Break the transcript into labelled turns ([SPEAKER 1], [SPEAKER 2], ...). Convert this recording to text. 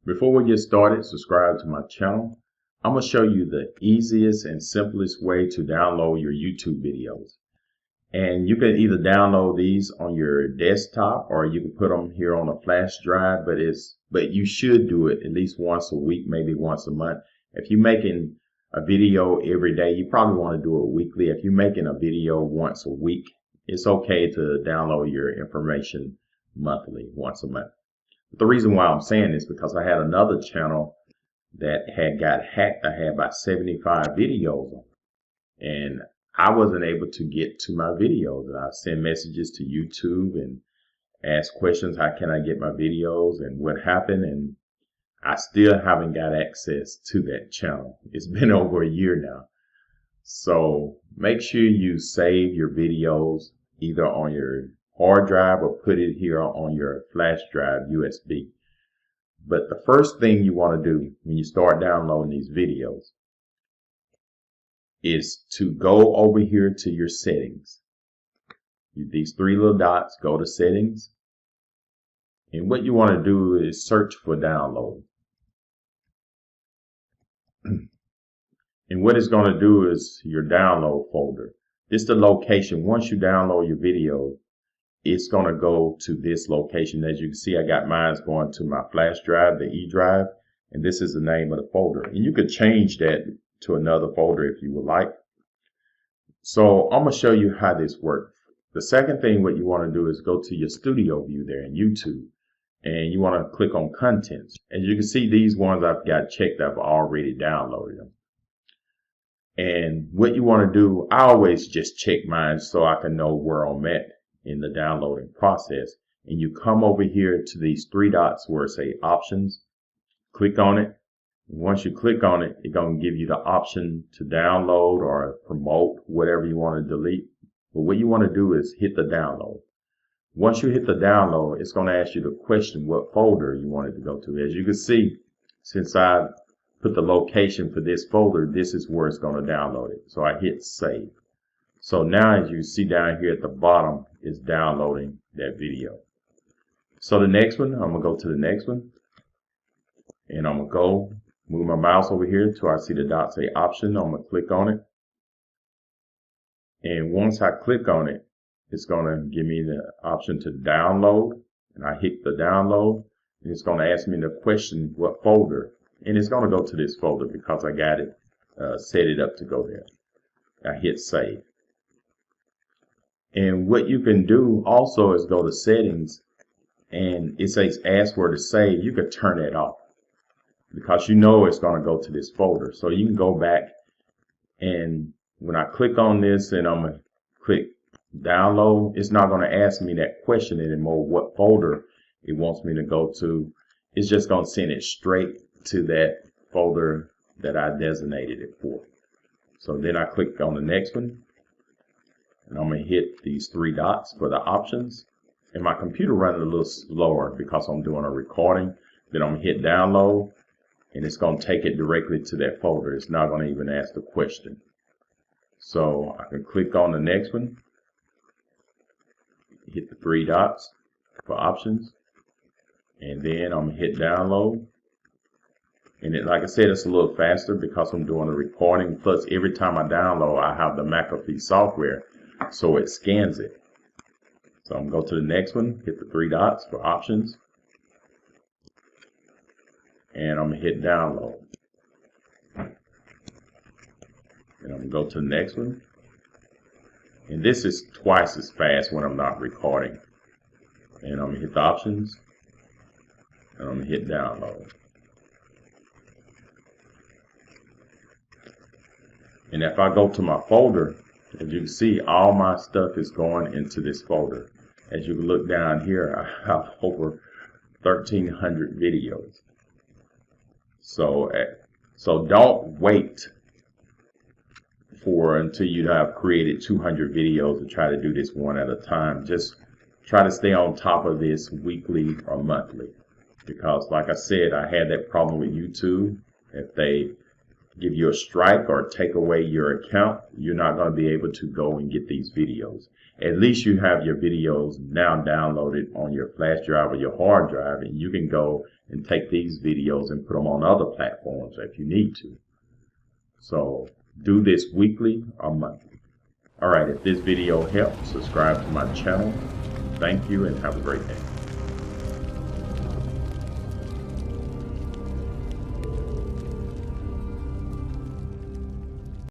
[SPEAKER 1] Before we get started, subscribe to my channel. I'm going to show you the easiest and simplest way to download your YouTube videos. And you can either download these on your desktop or you can put them here on a flash drive, but you should do it at least once a week, maybe once a month. If you're making a video every day, you probably want to do it weekly. If you're making a video once a week, it's okay to download your information monthly, once a month. The reason why I'm saying this is because I had another channel that had got hacked. I had about 75 videos on it, and I wasn't able to get to my videos. And I sent messages to YouTube and asked questions, how can I get my videos and what happened, and I still haven't got access to that channel. It's been over a year now. So make sure you save your videos either on your hard drive or put it here on your flash drive USB. But the first thing you want to do when you start downloading these videos is to go over here to your settings. These three little dots, go to settings. And what you want to do is search for download. And what it's going to do is your download folder. This is the location. Once you download your video, it's going to go to this location. As you can see, I got mine going to my flash drive, the E drive, and this is the name of the folder. And you could change that to another folder if you would like. So I'm going to show you how this works. The second thing what you want to do is go to your studio view there in YouTube, and you want to click on contents. As you can see, these ones I've got checked, I've already downloaded them. And what you want to do, I always just check mine so I can know where I'm at in the downloading process. And you come over here to these three dots where it say options, click on it. Once you click on it, it's going to give you the option to download or promote, whatever you want to delete. But what you want to do is hit the download. Once you hit the download, it's going to ask you the question what folder you want it to go to. As you can see, since I put the location for this folder, this is where it's going to download it. So I hit save. So now as you see down here at the bottom is downloading that video. So the next one, I'm going to go to the next one. And I'm going to move my mouse over here until I see the dot say option. I'm going to click on it. And once I click on it, it's going to give me the option to download. And I hit the download. And it's going to ask me the question what folder. And it's going to go to this folder because I got it set it up to go there. I hit save. And what you can do also is go to settings, and it says ask where to save. You could turn it off because you know it's going to go to this folder. So you can go back, and when I click on this and I'm going to click download, it's not going to ask me that question anymore, what folder it wants me to go to. It's just going to send it straight to that folder that I designated it for. So then I click on the next one. And I'm going to hit these three dots for the options. And my computer running a little slower because I'm doing a recording. Then I'm going to hit download. And it's going to take it directly to that folder. It's not going to even ask the question. So I can click on the next one. Hit the three dots for options. And then I'm going to hit download. And like I said, it's a little faster because I'm doing a recording. Plus, every time I download, I have the McAfee software. So it scans it. So I'm going to go to the next one, hit the three dots for options. And I'm going to hit download. And I'm going to go to the next one. And this is twice as fast when I'm not recording. And I'm going to hit the options. And I'm going to hit download. And if I go to my folder, as you can see, all my stuff is going into this folder. As you can look down here, I have over 1,300 videos. So don't wait until you have created 200 videos and try to do this one at a time. Just try to stay on top of this weekly or monthly. Because like I said, I had that problem with YouTube. If they give you a strike or take away your account, you're not going to be able to go and get these videos. At least you have your videos now downloaded on your flash drive or your hard drive, and you can go and take these videos and put them on other platforms if you need to. So do this weekly or monthly. All right, if this video helped, subscribe to my channel. Thank you and have a great day.